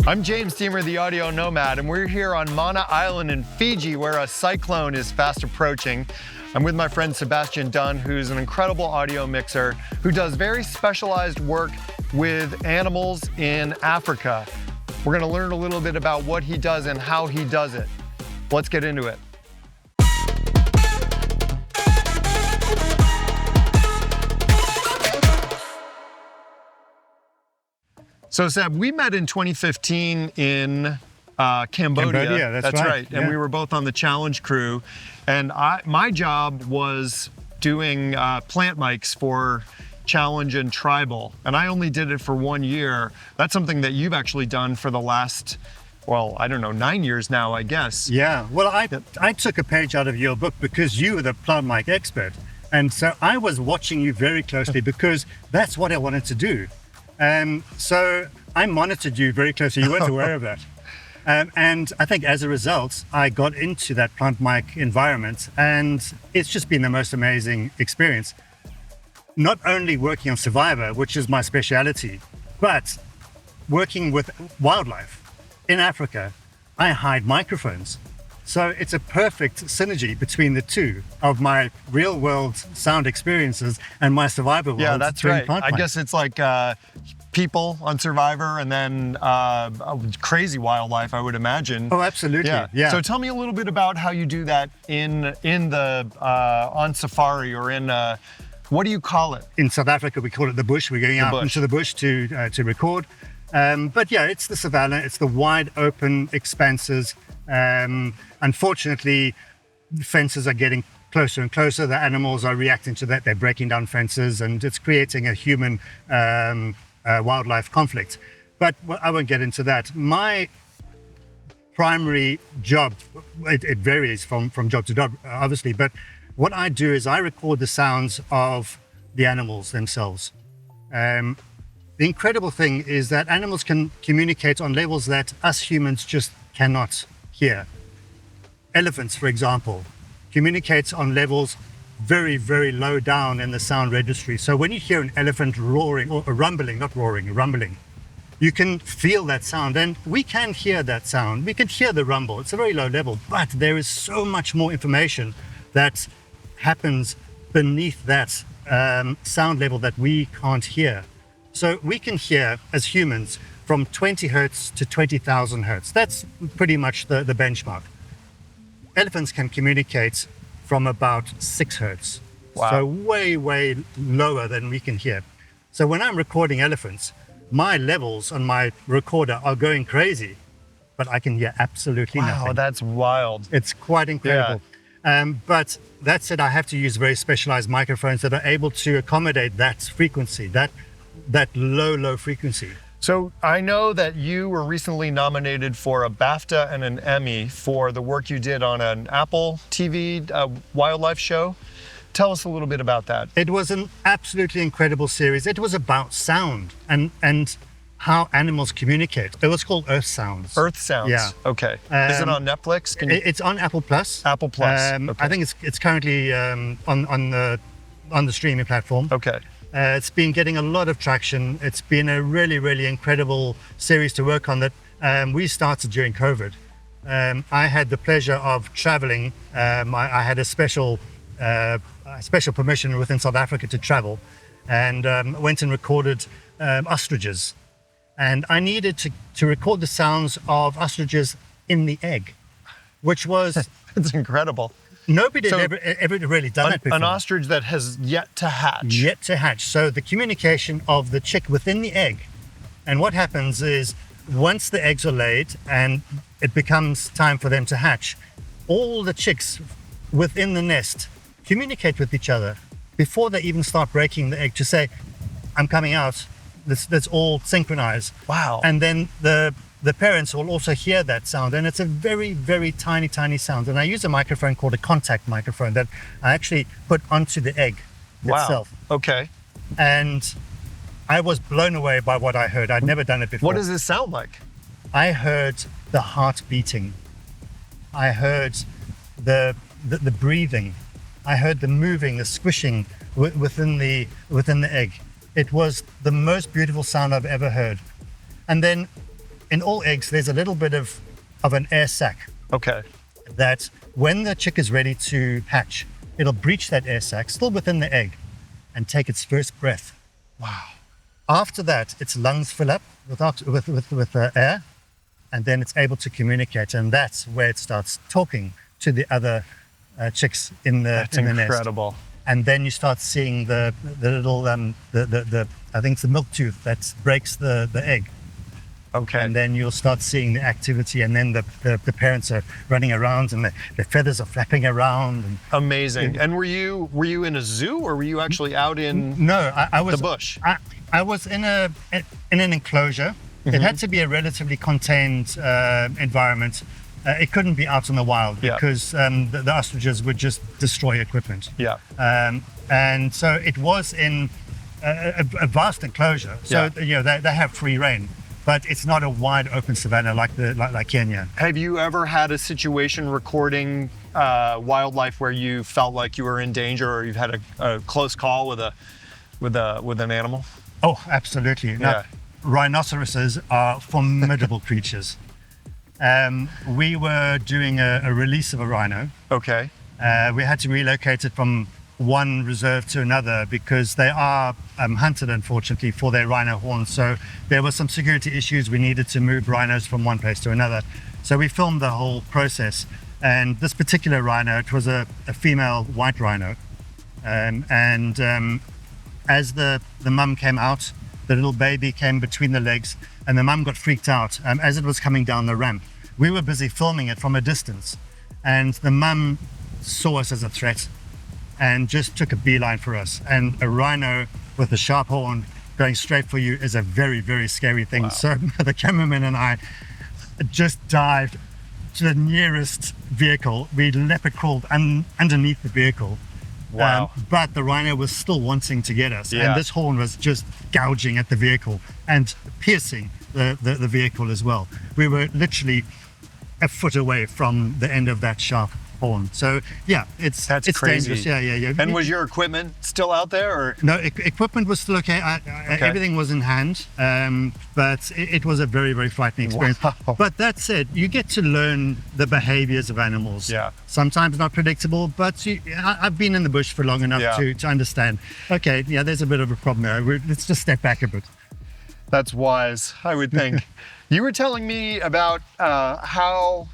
I'm James Deemer, the Audio Nomad, and we're here on Mana Island in Fiji, where a cyclone is fast approaching. I'm with my friend Sebastian Dunn, who's an incredible audio mixer who does very specialized work with animals in Africa. We're going to learn a little bit about what he does and how he does it. Let's get into it. So Seb, we met in 2015 in Cambodia. That's right. And we were both on the challenge crew. And my job was doing plant mics for Challenge and Tribal. And I only did it for 1 year. That's something that you've actually done for the last, well, I don't know, 9 years now, I guess. Yeah, well, I took a page out of your book because you were the plant mic expert. And so I was watching you very closely because that's what I wanted to do. So I monitored you very closely. You weren't aware of that. And I think as a result, I got into that plant mic environment, and it's just been the most amazing experience. Not only working on Survivor, which is my speciality, but working with wildlife. In Africa, I hide microphones. So it's a perfect synergy between the two of my real world sound experiences and my Survivor world. Yeah, that's right. I guess it's like people on Survivor and then crazy wildlife, I would imagine. Oh, absolutely. Yeah. So tell me a little bit about how you do that in the on safari or in what do you call it? In South Africa, we call it the bush. We're going out into the bush to record. But yeah, it's the savannah. It's the wide open expanses. Unfortunately, fences are getting closer and closer. The animals are reacting to that. They're breaking down fences, and it's creating a human wildlife conflict. But I won't get into that. My primary job, it varies from job to job, obviously, but what I do is I record the sounds of the animals themselves. The incredible thing is that animals can communicate on levels that us humans just cannot hear. Elephants, for example, communicates on levels very, very low down in the sound registry. So when you hear an elephant roaring, or rumbling, not roaring, rumbling, you can feel that sound, and we can hear that sound. We can hear the rumble. It's a very low level, but there is so much more information that happens beneath that sound level that we can't hear. So we can hear, as humans, from 20 hertz to 20,000 hertz. That's pretty much the benchmark. Elephants can communicate from about 6 hertz. Wow. So way, way lower than we can hear. So when I'm recording elephants, my levels on my recorder are going crazy, but I can hear absolutely nothing. Wow, that's wild. It's quite incredible. Yeah. But that said, I have to use very specialized microphones that are able to accommodate that frequency, that low frequency. So I know that you were recently nominated for a BAFTA and an Emmy for the work you did on an Apple TV wildlife show. Tell us a little bit about that. It was an absolutely incredible series. It was about sound and how animals communicate. It was called Earthsounds. Earthsounds. Yeah. Okay. Is it on Netflix? It's on Apple Plus. Apple Plus. Okay. I think it's currently on the streaming platform. Okay. It's been getting a lot of traction. It's been a really, really incredible series to work on that we started during COVID. I had the pleasure of traveling. I had a special permission within South Africa to travel, and went and recorded ostriches. And I needed to record the sounds of ostriches in the egg, which was... It's incredible. Nobody had ever really done it before. An ostrich that has yet to hatch. Yet to hatch. So the communication of the chick within the egg. And what happens is once the eggs are laid and it becomes time for them to hatch, all the chicks within the nest communicate with each other before they even start breaking the egg to say, I'm coming out. Let's all synchronize. Wow. And then the parents will also hear that sound, and it's a very, very tiny sound. And I use a microphone called a contact microphone that I actually put onto the egg itself. Wow. Okay. And I was blown away by what I heard. I'd never done it before. What does this sound like? I heard the heart beating. I heard the breathing. I heard the moving, the squishing within the egg. It was the most beautiful sound I've ever heard. And then in all eggs, there's a little bit of an air sac Okay. that when the chick is ready to hatch, it'll breach that air sac, still within the egg, and take its first breath. Wow. After that, its lungs fill up with air, and then it's able to communicate, and that's where it starts talking to the other chicks in the nest. Incredible. And then you start seeing the little I think it's the milk tooth that breaks the egg. Okay. And then you'll start seeing the activity, and then the parents are running around, and the feathers are flapping around. And amazing. And were you in a zoo, or were you actually out in no, I was the bush? I was in an enclosure. It had to be a relatively contained environment. It couldn't be out in the wild because the ostriches would just destroy equipment. Yeah. And so it was in a vast enclosure. So they have free reign, but it's not a wide open savanna like Kenya. Have you ever had a situation recording wildlife where you felt like you were in danger, or you've had a close call with an animal? Oh, absolutely. Now, rhinoceroses are formidable creatures. We were doing a release of a rhino. Okay. We had to relocate it from one reserve to another because they are hunted, unfortunately, for their rhino horns. So there were some security issues. We needed to move rhinos from one place to another. So we filmed the whole process. And this particular rhino, it was a female white rhino. As the mum came out, the little baby came between the legs, and the mum got freaked out as it was coming down the ramp. We were busy filming it from a distance, and the mum saw us as a threat and just took a beeline for us. And a rhino with a sharp horn going straight for you is a very, very scary thing. Wow. So the cameraman and I just dived to the nearest vehicle. We leopard crawled underneath the vehicle. Wow. But the rhino was still wanting to get us. Yeah. And this horn was just gouging at the vehicle and piercing the vehicle as well. We were literally a foot away from the end of that sharp horn. So yeah, it's crazy. Dangerous. Yeah. And was your equipment still out there, or? No, equipment was still okay. Everything was in hand, but it was a very, very frightening experience. Wow. But that said, you get to learn the behaviors of animals. Yeah. Sometimes not predictable, but I've been in the bush for long enough to understand. Okay, there's a bit of a problem there. Let's just step back a bit. That's wise, I would think. You were telling me about how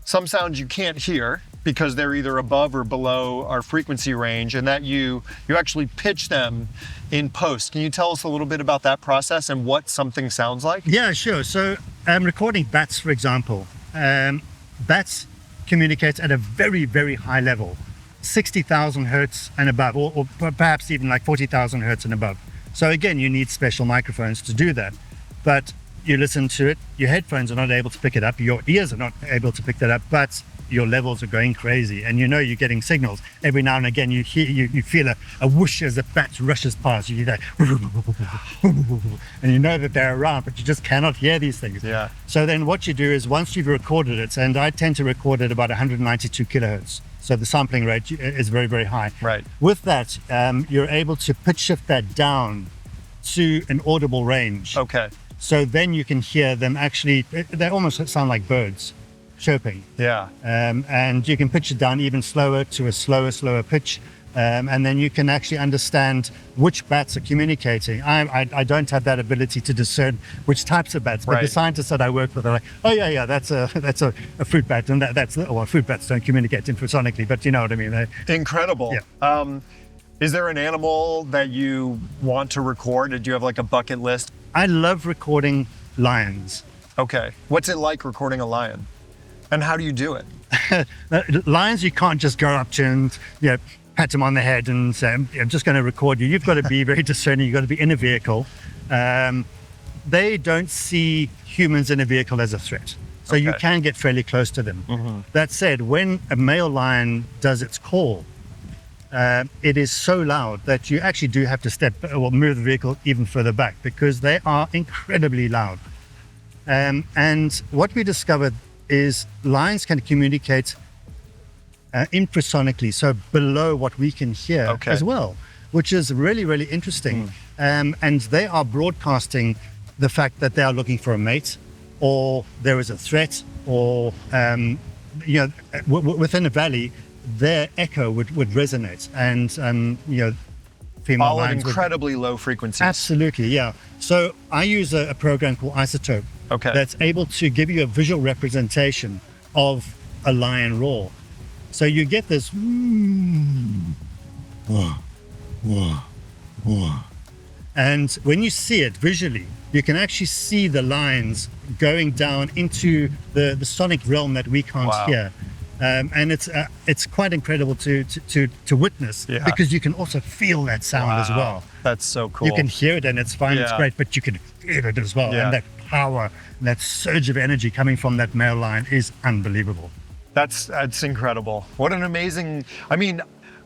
some sounds you can't hear because they're either above or below our frequency range, and that you actually pitch them in post. Can you tell us a little bit about that process and what something sounds like? Yeah, sure. So recording bats, for example, bats communicate at a very, very high level, 60,000 hertz and above, or perhaps even like 40,000 hertz and above. So again, you need special microphones to do that. But you listen to it, your headphones are not able to pick it up, your ears are not able to pick that up, but your levels are going crazy, and you're getting signals. Every now and again you feel a whoosh as a bat rushes past. You hear that, and you know that they're around, but you just cannot hear these things. Yeah. So then what you do is, once you've recorded it, and I tend to record at about 192 kilohertz, so the sampling rate is very, very high. Right. With that, you're able to pitch shift that down to an audible range. Okay. So then you can hear them actually, they almost sound like birds chirping. Yeah. And you can pitch it down even slower to a slower pitch. And then you can actually understand which bats are communicating. I don't have that ability to discern which types of bats, but right. The scientists that I work with are like, oh yeah, that's a fruit bat, and fruit bats don't communicate infrasonically, but you know what I mean. Incredible. Yeah. Is there an animal that you want to record? Did you have like a bucket list? I love recording lions. Okay. What's it like recording a lion? And how do you do it? Lions, you can't just go up to and pat them on the head and say, I'm just going to record you. You've got to be very discerning. You've got to be in a vehicle. They don't see humans in a vehicle as a threat. So you can get fairly close to them. Mm-hmm. That said, when a male lion does its call, it is so loud that you actually do have to move the vehicle even further back, because they are incredibly loud. And what we discovered is lions can communicate infrasonically, so below what we can hear as well, which is really, really interesting. And they are broadcasting the fact that they are looking for a mate, or there is a threat, or within a valley, their echo would resonate, and female All at lions incredibly low frequencies. Absolutely, yeah. So I use a program called Isotope that's able to give you a visual representation of a lion roar. So you get this and when you see it visually, you can actually see the lines going down into the sonic realm that we can't hear. And it's quite incredible to witness, because you can also feel that sound as well. That's so cool. You can hear it and it's fine, it's great, but you can feel it as well. And that power, that surge of energy coming from that male lion is unbelievable. That's incredible. What an amazing, I mean,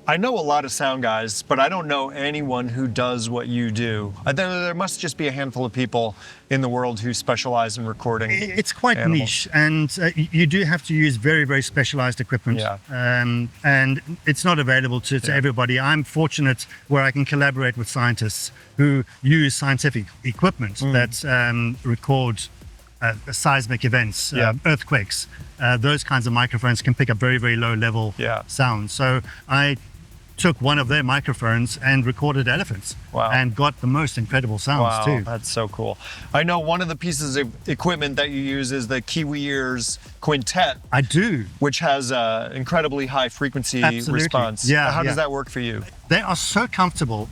I know a lot of sound guys, but I don't know anyone who does what you do. There must just be a handful of people in the world who specialize in recording. It's quite animals. niche, and you do have to use very, very specialized equipment. And it's not available to everybody. I'm fortunate where I can collaborate with scientists who use scientific equipment that record seismic events, earthquakes. Those kinds of microphones can pick up very, very low level sound. So I took one of their microphones and recorded elephants and got the most incredible sounds too. That's so cool. I know one of the pieces of equipment that you use is the KiwiEars Quintet. I do. Which has incredibly high frequency response. How does that work for you? They are so comfortable.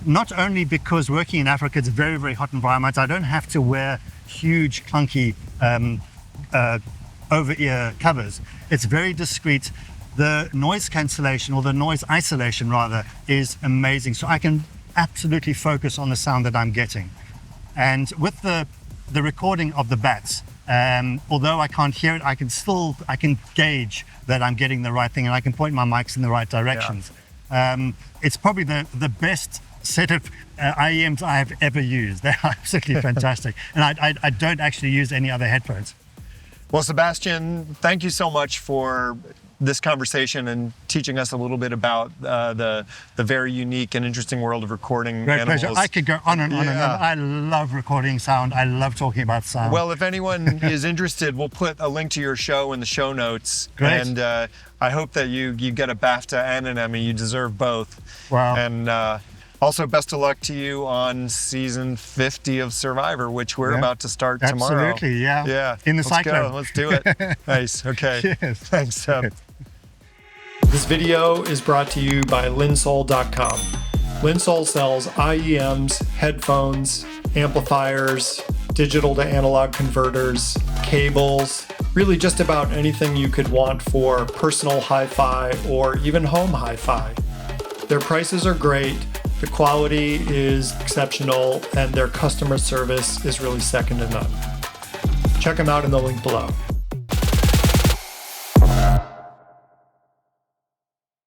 Not only because working in Africa, it's a very, very hot environment. I don't have to wear huge, clunky over-ear covers. It's very discreet. The noise cancellation, or the noise isolation rather, is amazing. So I can absolutely focus on the sound that I'm getting. And with the recording of the bats, although I can't hear it, I can gauge that I'm getting the right thing, and I can point my mics in the right directions. It's probably the best set of IEMs I have ever used. They're absolutely fantastic. And I don't actually use any other headphones. Well, Sebastian, thank you so much for this conversation and teaching us a little bit about the very unique and interesting world of recording Great animals. pleasure. I could go on and on and on. I love recording sound. I love talking about sound. Well, if anyone is interested, we'll put a link to your show in the show notes. Great. And I hope that you get a BAFTA and an Emmy. You deserve both. Wow. And also, best of luck to you on season 50 of Survivor, which we're about to start tomorrow. Absolutely, yeah. In the cyclone. Let's do it. Nice. Okay. Cheers. Thanks, Seb. This video is brought to you by Linsoul.com. Linsoul sells IEMs, headphones, amplifiers, digital to analog converters, cables, really just about anything you could want for personal hi-fi or even home hi-fi. Their prices are great. The quality is exceptional, and their customer service is really second to none. Check them out in the link below.